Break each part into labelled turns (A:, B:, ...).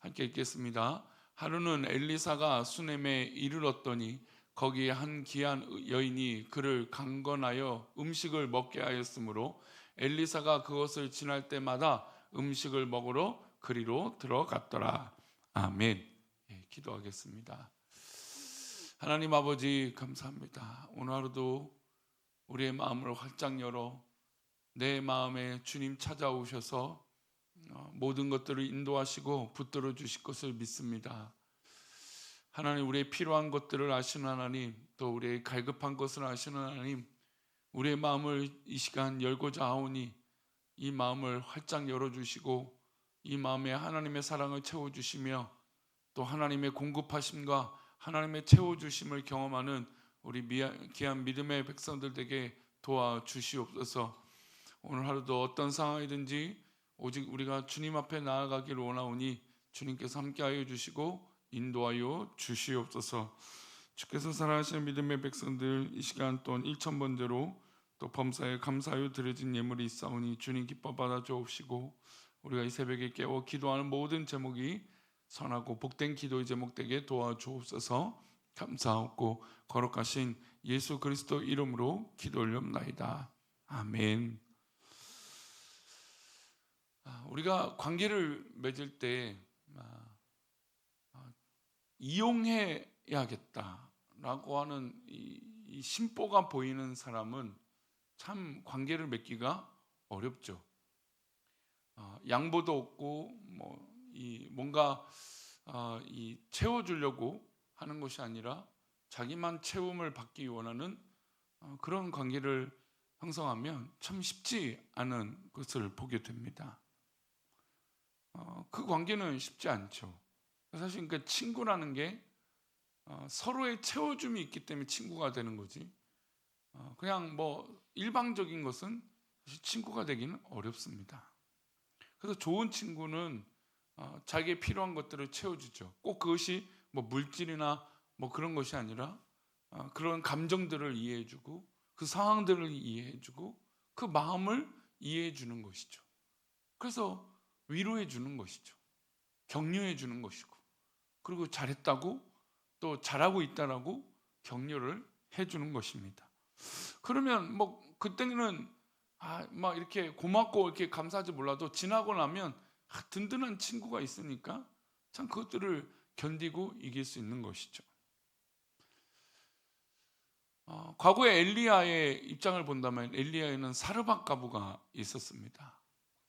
A: 함께 읽겠습니다. 하루는 엘리사가 수넴에 이르렀더니 거기에 한 귀한 여인이 그를 강건하여 음식을 먹게 하였으므로 엘리사가 그것을 지날 때마다 음식을 먹으러 그리로 들어갔더라. 아멘. 예, 기도하겠습니다. 하나님 아버지 감사합니다. 오늘 하루도 우리의 마음을 활짝 열어 내 마음에 주님 찾아오셔서 모든 것들을 인도하시고 붙들어 주실 것을 믿습니다. 하나님, 우리의 필요한 것들을 아시는 하나님, 또 우리의 갈급한 것을 아시는 하나님, 우리의 마음을 이 시간 열고자 하오니 이 마음을 활짝 열어주시고 이 마음에 하나님의 사랑을 채워주시며 또 하나님의 공급하심과 하나님의 채워주심을 경험하는 우리 귀한 믿음의 백성들에게 도와주시옵소서. 오늘 하루도 어떤 상황이든지 오직 우리가 주님 앞에 나아가기를 원하오니 주님께서 함께하여 주시고 인도하여 주시옵소서. 주께서 사랑하시는 믿음의 백성들, 이 시간 또한 1,000번째로 또 범사에 감사하여 드려진 예물이 있사오니 주님 기뻐 받아 주옵시고, 우리가 이 새벽에 깨워 기도하는 모든 제목이 선하고 복된 기도의 제목 되게 도와주옵소서. 감사하고 거룩하신 예수 그리스도 이름으로 기도 올렵나이다. 아멘. 우리가 관계를 맺을 때 이용해야겠다라고 하는 이 심보가 보이는 사람은 참 관계를 맺기가 어렵죠. 양보도 없고 뭔가 채워주려고 하는 것이 아니라 자기만 채움을 받기 원하는 그런 관계를 형성하면 참 쉽지 않은 것을 보게 됩니다. 그 관계는 쉽지 않죠. 사실 그 친구라는 게 서로의 채워줌이 있기 때문에 친구가 되는 거지. 그냥 일방적인 것은 사실 친구가 되기는 어렵습니다. 그래서 좋은 친구는 자기의 필요한 것들을 채워주죠. 꼭 그것이 물질이나 그런 것이 아니라 그런 감정들을 이해해주고 그 상황들을 이해해주고 그 마음을 이해해주는 것이죠. 그래서 위로해주는 것이죠. 격려해주는 것이고, 그리고 잘했다고 또 잘하고 있다라고 격려를 해주는 것입니다. 그러면 그때는 막 이렇게 고맙고 이렇게 감사하지 몰라도 지나고 나면 든든한 친구가 있으니까 참 그것들을 견디고 이길 수 있는 것이죠. 과거에 엘리야의 입장을 본다면 엘리야에는 사르밧 과부가 있었습니다.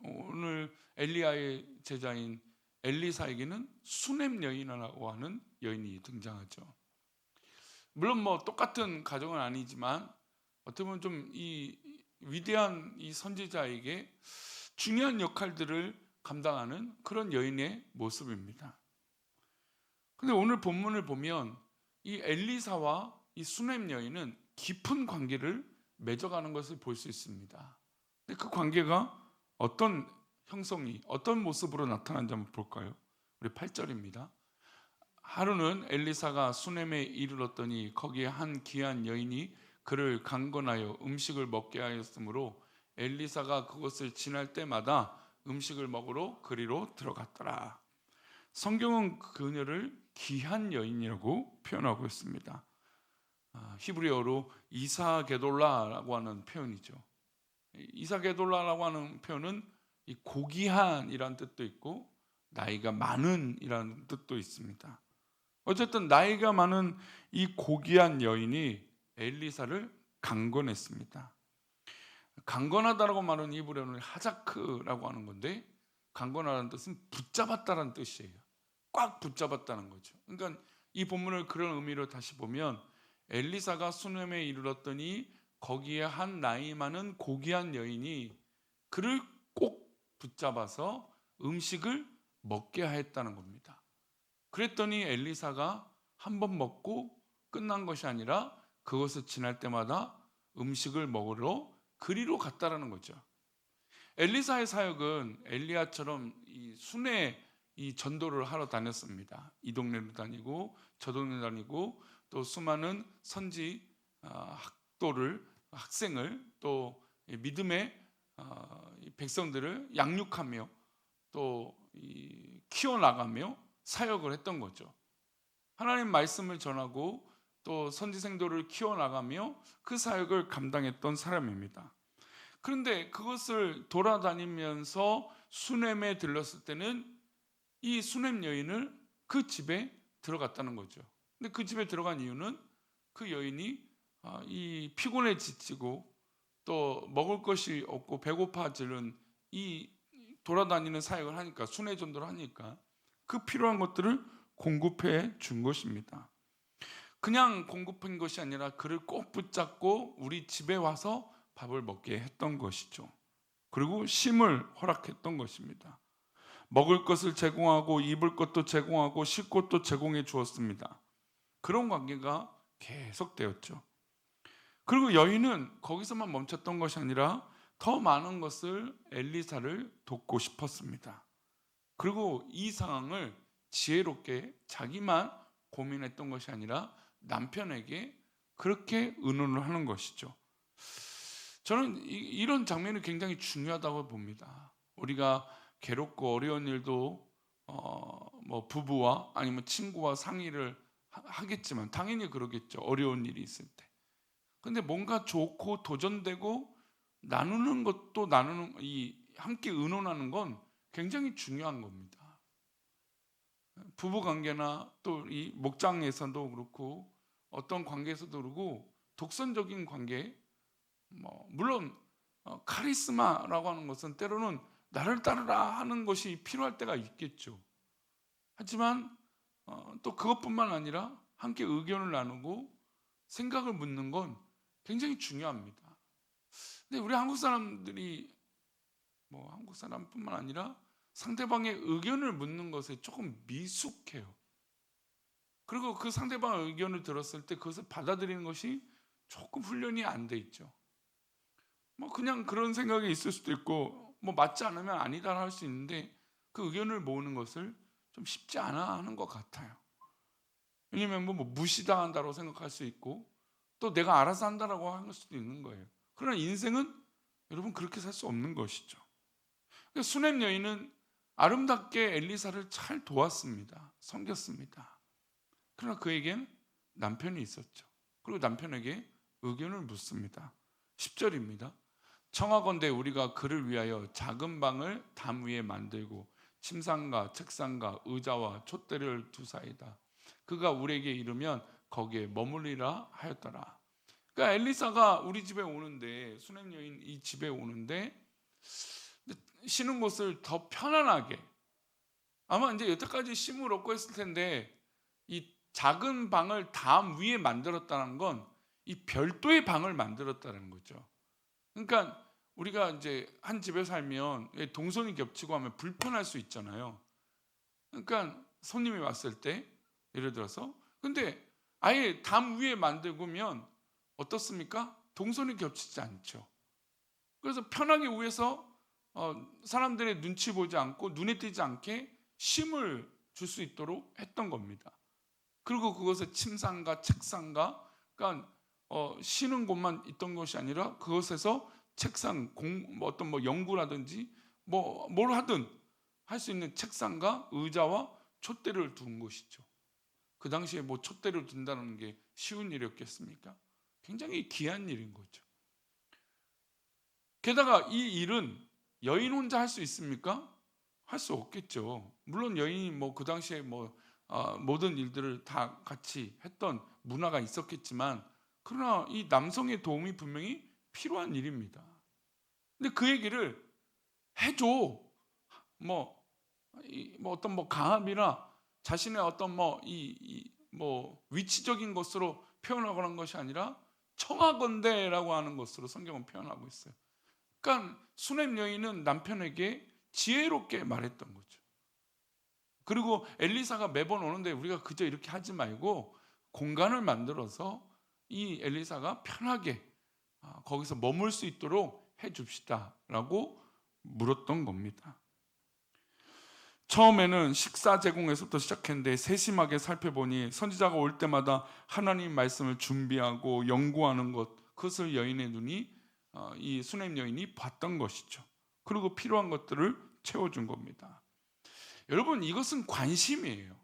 A: 오늘 엘리야의 제자인 엘리사에게는 수넴 여인이라고 하는 여인이 등장하죠. 물론 똑같은 가정은 아니지만 어떻게 보면 좀 이 위대한 이 선지자에게 중요한 역할들을 감당하는 그런 여인의 모습입니다. 근데 오늘 본문을 보면 이 엘리사와 이 수넴 여인은 깊은 관계를 맺어가는 것을 볼 수 있습니다. 근데 그 관계가 어떤 형성이 어떤 모습으로 나타나는지 한번 볼까요? 우리 8절입니다. 하루는 엘리사가 수넴에 이르렀더니 거기에 한 귀한 여인이 그를 강건하여 음식을 먹게 하였으므로 엘리사가 그것을 지날 때마다 음식을 먹으러 그리로 들어갔더라. 성경은 그녀를 귀한 여인이라고 표현하고 있습니다. 히브리어로 이사게돌라라고 하는 표현이죠. 이사게돌라라고 하는 표현은 이 고귀한이라는 뜻도 있고 나이가 많은이라는 뜻도 있습니다. 어쨌든 나이가 많은 이 고귀한 여인이 엘리사를 강건했습니다. 강건하다라고 말하는 히브리어는 하자크라고 하는 건데, 강건하다는 뜻은 붙잡았다는 뜻이에요. 꽉 붙잡았다는 거죠. 그러니까 이 본문을 그런 의미로 다시 보면 엘리사가 수넴에 이르렀더니 거기에 한 나이 많은 고귀한 여인이 그를 꼭 붙잡아서 음식을 먹게 하였다는 겁니다. 그랬더니 엘리사가 한 번 먹고 끝난 것이 아니라 그것을 지날 때마다 음식을 먹으러 그리로 갔다라는 거죠. 엘리사의 사역은 엘리야처럼 이 순회 이 전도를 하러 다녔습니다. 이 동네로 다니고 저 동네 다니고 또 수많은 선지 학생을 또 믿음의 백성들을 양육하며 또 키워나가며 사역을 했던 거죠. 하나님 말씀을 전하고 또 선지생도를 키워나가며 그 사역을 감당했던 사람입니다. 그런데 그것을 돌아다니면서 수넴에 들렀을 때는 이 수넴 여인을 그 집에 들어갔다는 거죠. 근데 그 집에 들어간 이유는 그 여인이 이 피곤에 지치고 또 먹을 것이 없고 배고파지는 이 돌아다니는 사역을 하니까, 순회 전도를 하니까 그 필요한 것들을 공급해 준 것입니다. 그냥 공급한 것이 아니라 그를 꼭 붙잡고 우리 집에 와서 밥을 먹게 했던 것이죠. 그리고 쉼을 허락했던 것입니다. 먹을 것을 제공하고 입을 것도 제공하고 쉴 곳도 제공해 주었습니다. 그런 관계가 계속되었죠. 그리고 여인은 거기서만 멈췄던 것이 아니라 더 많은 것을 엘리사를 돕고 싶었습니다. 그리고 이 상황을 지혜롭게 자기만 고민했던 것이 아니라 남편에게 그렇게 의논을 하는 것이죠. 저는 이런 장면이 굉장히 중요하다고 봅니다. 우리가 괴롭고 어려운 일도 뭐 부부와 아니면 친구와 상의를 하겠지만 당연히 그러겠죠. 어려운 일이 있을 때. 근데 뭔가 좋고 도전되고 나누는 것도 이 함께 의논하는 건 굉장히 중요한 겁니다. 부부 관계나 또 이 목장에서도 그렇고 어떤 관계에서도 그렇고 독선적인 관계, 물론 카리스마라고 하는 것은 때로는 나를 따르라 하는 것이 필요할 때가 있겠죠. 하지만 또 그것뿐만 아니라 함께 의견을 나누고 생각을 묻는 건 굉장히 중요합니다. 근데 우리 한국 사람들이 한국 사람뿐만 아니라 상대방의 의견을 묻는 것에 조금 미숙해요. 그리고 그 상대방의 의견을 들었을 때 그것을 받아들이는 것이 조금 훈련이 안 돼 있죠. 그냥 그런 생각이 있을 수도 있고 맞지 않으면 아니다 할 수 있는데 그 의견을 모으는 것을 좀 쉽지 않아 하는 것 같아요. 왜냐하면 무시당한다고 생각할 수 있고 또 내가 알아서 한다라고 할 수도 있는 거예요. 그러나 인생은 여러분 그렇게 살 수 없는 것이죠. 수넴 여인은 아름답게 엘리사를 잘 도왔습니다. 섬겼습니다. 그러나 그에겐 남편이 있었죠. 그리고 남편에게 의견을 묻습니다. 10절입니다. 청하건대 우리가 그를 위하여 작은 방을 담 위에 만들고 침상과 책상과 의자와 촛대를 두사이다. 그가 우리에게 이르면 거기에 머물리라 하였더라. 그러니까 엘리사가 우리 집에 오는데, 수넴 여인 이 집에 오는데 쉬는 곳을 더 편안하게, 아마 이제 여태까지 쉼을 얻고 했을 텐데 이 작은 방을 담 위에 만들었다는 건 이 별도의 방을 만들었다는 거죠. 그러니까 우리가 이제 한 집에 살면 동선이 겹치고 하면 불편할 수 있잖아요. 그러니까 손님이 왔을 때 예를 들어서 근데 아예 담 위에 만들면 어떻습니까? 동선이 겹치지 않죠. 그래서 편하게 위에서 사람들의 눈치 보지 않고 눈에 띄지 않게 쉼을 줄 수 있도록 했던 겁니다. 그리고 그것에 침상과 책상과 그러니까 쉬는 곳만 있던 것이 아니라 그것에서 책상, 어떤 연구라든지 뭘 하든 할 수 있는 책상과 의자와 촛대를 둔 것이죠. 그 당시에 촛대를 둔다는 게 쉬운 일이었겠습니까? 굉장히 귀한 일인 거죠. 게다가 이 일은 여인 혼자 할 수 있습니까? 할 수 없겠죠. 물론 여인이 그 당시에 모든 일들을 다 같이 했던 문화가 있었겠지만 그러나 이 남성의 도움이 분명히 필요한 일입니다. 근데 그 얘기를 해줘. 어떤 강압이나 자신의 어떤 위치적인 것으로 표현하고 하는 것이 아니라 청하건대라고 하는 것으로 성경은 표현하고 있어요. 그러니까 수넴 여인은 남편에게 지혜롭게 말했던 거죠. 그리고 엘리사가 매번 오는데 우리가 그저 이렇게 하지 말고 공간을 만들어서 이 엘리사가 편하게 거기서 머물 수 있도록 해 줍시다라고 물었던 겁니다. 처음에는 식사 제공에서부터 시작했는데 세심하게 살펴보니 선지자가 올 때마다 하나님 말씀을 준비하고 연구하는 것, 그것을 여인의 눈이 이 수넴 여인이 봤던 것이죠. 그리고 필요한 것들을 채워준 겁니다. 여러분, 이것은 관심이에요.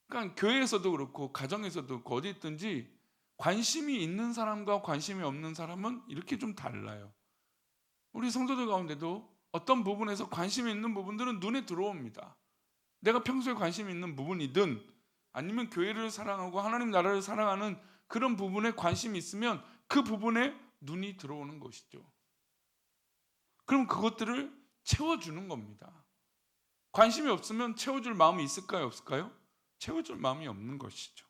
A: 그러니까 교회에서도 그렇고 가정에서도 그렇고 어디 있든지 관심이 있는 사람과 관심이 없는 사람은 이렇게 좀 달라요. 우리 성도들 가운데도 어떤 부분에서 관심이 있는 부분들은 눈에 들어옵니다. 내가 평소에 관심이 있는 부분이든 아니면 교회를 사랑하고 하나님 나라를 사랑하는 그런 부분에 관심이 있으면 그 부분에 눈이 들어오는 것이죠. 그럼 그것들을 채워주는 겁니다. 관심이 없으면 채워줄 마음이 있을까요? 없을까요? 채워줄 마음이 없는 것이죠.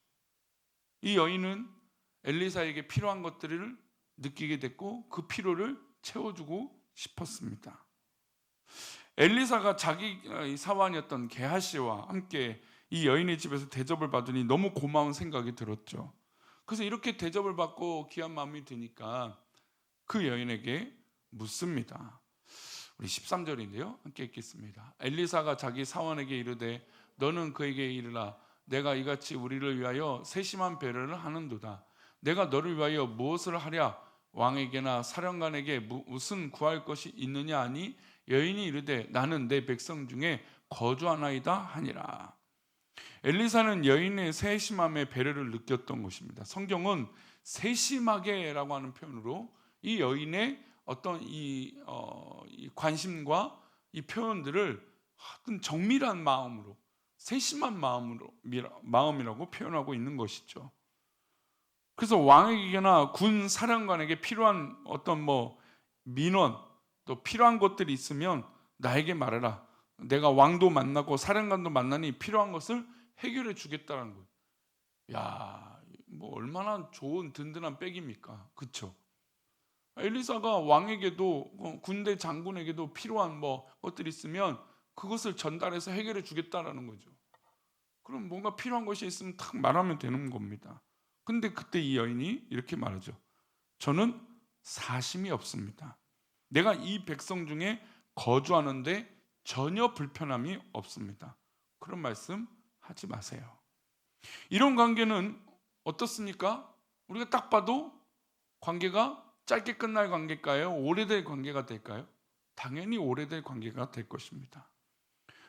A: 이 여인은 엘리사에게 필요한 것들을 느끼게 됐고 그 필요를 채워주고 싶었습니다. 엘리사가 자기 사환이었던 게하시와 함께 이 여인의 집에서 대접을 받으니 너무 고마운 생각이 들었죠. 그래서 이렇게 대접을 받고 귀한 마음이 드니까 그 여인에게 묻습니다. 우리 13절인데요. 함께 읽겠습니다. 엘리사가 자기 사환에게 이르되 너는 그에게 이르라 내가 이같이 우리를 위하여 세심한 배려를 하는도다. 내가 너를 위하여 무엇을 하랴? 왕에게나 사령관에게 무슨 구할 것이 있느냐 하니 여인이 이르되 나는 내 백성 중에 거주하나이다 하니라. 엘리사는 여인의 세심함의 배려를 느꼈던 것입니다. 성경은 세심하게라고 하는 표현으로 이 여인의 어떤 이 관심과 이 표현들을 어떤 정밀한 마음으로 세심한 마음이라고 표현하고 있는 것이죠. 그래서 왕에게나 군 사령관에게 필요한 어떤 민원 또 필요한 것들이 있으면 나에게 말해라. 내가 왕도 만나고 사령관도 만나니 필요한 것을 해결해 주겠다는 거예요. 야, 얼마나 좋은 든든한 백입니까? 그렇죠? 엘리사가 왕에게도 군대 장군에게도 필요한 것들이 있으면 그것을 전달해서 해결해 주겠다라는 거죠. 그럼 뭔가 필요한 것이 있으면 딱 말하면 되는 겁니다. 근데 그때 이 여인이 이렇게 말하죠. 저는 사심이 없습니다. 내가 이 백성 중에 거주하는데 전혀 불편함이 없습니다. 그런 말씀 하지 마세요. 이런 관계는 어떻습니까? 우리가 딱 봐도 관계가 짧게 끝날 관계일까요? 오래될 관계가 될까요? 당연히 오래될 관계가 될 것입니다.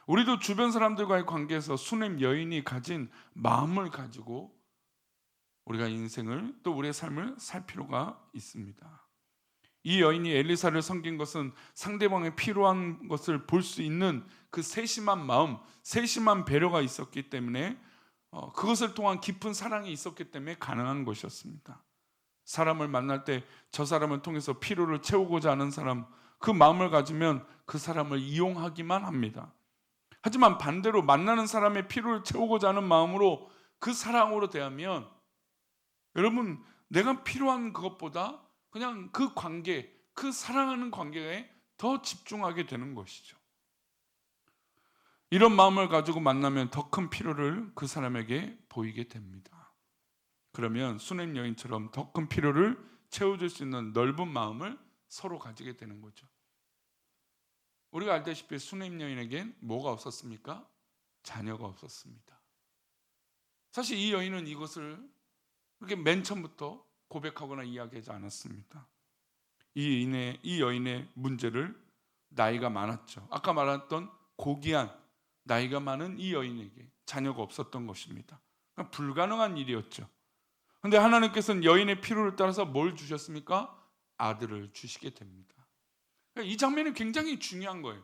A: 우리도 주변 사람들과의 관계에서 수냄 여인이 가진 마음을 가지고 우리가 인생을 또 우리의 삶을 살 필요가 있습니다. 이 여인이 엘리사를 섬긴 것은 상대방의 필요한 것을 볼 수 있는 그 세심한 마음, 세심한 배려가 있었기 때문에 그것을 통한 깊은 사랑이 있었기 때문에 가능한 것이었습니다. 사람을 만날 때 저 사람을 통해서 필요를 채우고자 하는 사람, 그 마음을 가지면 그 사람을 이용하기만 합니다. 하지만 반대로 만나는 사람의 필요를 채우고자 하는 마음으로 그 사랑으로 대하면 여러분, 내가 필요한 그것보다 그냥 그 관계, 그 사랑하는 관계에 더 집중하게 되는 것이죠. 이런 마음을 가지고 만나면 더 큰 필요를 그 사람에게 보이게 됩니다. 그러면 수냄 여인처럼 더 큰 필요를 채워줄 수 있는 넓은 마음을 서로 가지게 되는 거죠. 우리가 알다시피 수냄 여인에겐 뭐가 없었습니까? 자녀가 없었습니다. 사실 이 여인은 이것을 그렇게 맨 처음부터 고백하거나 이야기하지 않았습니다. 이 여인의 문제를 나이가 많았죠. 아까 말했던 고귀한 나이가 많은 이 여인에게 자녀가 없었던 것입니다. 그러니까 불가능한 일이었죠. 그런데 하나님께서는 여인의 필요를 따라서 뭘 주셨습니까? 아들을 주시게 됩니다. 그러니까 이 장면이 굉장히 중요한 거예요.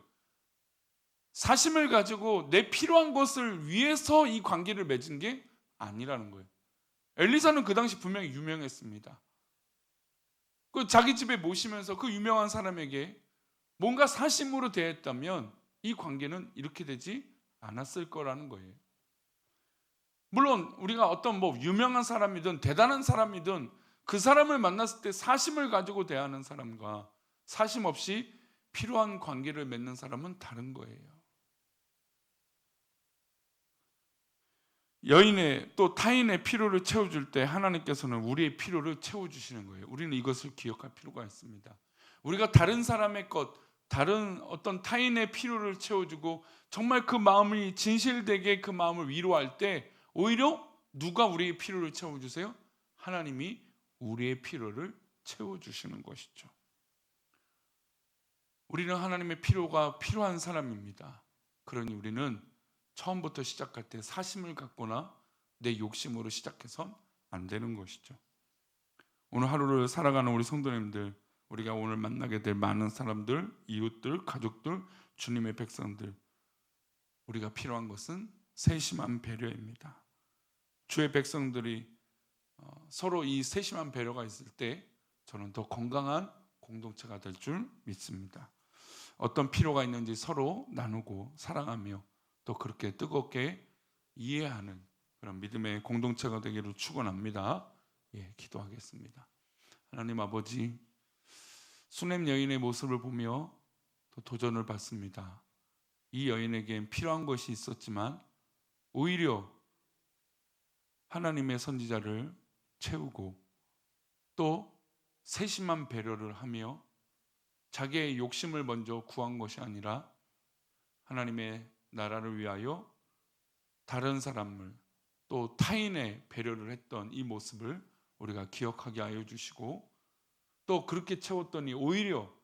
A: 사심을 가지고 내 필요한 것을 위해서 이 관계를 맺은 게 아니라는 거예요. 엘리사는 그 당시 분명히 유명했습니다. 그 자기 집에 모시면서 그 유명한 사람에게 뭔가 사심으로 대했다면 이 관계는 이렇게 되지 않았을 거라는 거예요. 물론 우리가 어떤 유명한 사람이든 대단한 사람이든 그 사람을 만났을 때 사심을 가지고 대하는 사람과 사심 없이 필요한 관계를 맺는 사람은 다른 거예요. 여인의 또 타인의 필요를 채워줄 때 하나님께서는 우리의 필요를 채워주시는 거예요. 우리는 이것을 기억할 필요가 있습니다. 우리가 다른 사람의 것, 다른 어떤 타인의 필요를 채워주고 정말 그 마음이 진실되게 그 마음을 위로할 때 오히려 누가 우리의 필요를 채워주세요? 하나님이 우리의 필요를 채워주시는 것이죠. 우리는 하나님의 필요가 필요한 사람입니다. 그러니 우리는 처음부터 시작할 때 사심을 갖거나 내 욕심으로 시작해선 안 되는 것이죠. 오늘 하루를 살아가는 우리 성도님들, 우리가 오늘 만나게 될 많은 사람들, 이웃들, 가족들, 주님의 백성들, 우리가 필요한 것은 세심한 배려입니다. 주의 백성들이 서로 이 세심한 배려가 있을 때 저는 더 건강한 공동체가 될 줄 믿습니다. 어떤 필요가 있는지 서로 나누고 사랑하며 또 그렇게 뜨겁게 이해하는 그런 믿음의 공동체가 되기를 축원합니다. 기도하겠습니다. 하나님 아버지, 수냄 여인의 모습을 보며 또 도전을 받습니다. 이 여인에겐 필요한 것이 있었지만 오히려 하나님의 선지자를 채우고 또 세심한 배려를 하며 자기의 욕심을 먼저 구한 것이 아니라 하나님의 나라를 위하여 다른 사람을 또 타인의 배려를 했던 이 모습을 우리가 기억하게 하여 주시고, 또 그렇게 채웠더니 오히려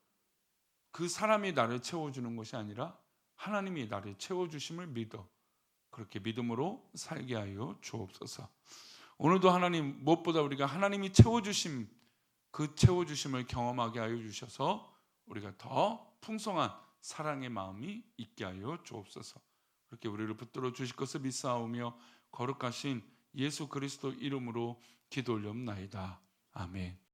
A: 그 사람이 나를 채워주는 것이 아니라 하나님이 나를 채워주심을 믿어 그렇게 믿음으로 살게 하여 주옵소서. 오늘도 하나님, 무엇보다 우리가 하나님이 채워주심, 그 채워주심을 경험하게 하여 주셔서 우리가 더 풍성한 사랑의 마음이 있게 하여 주옵소서. 그렇게 우리를 붙들어 주실 것을 믿사오며 거룩하신 예수 그리스도 이름으로 기도 올리옵나이다. 아멘.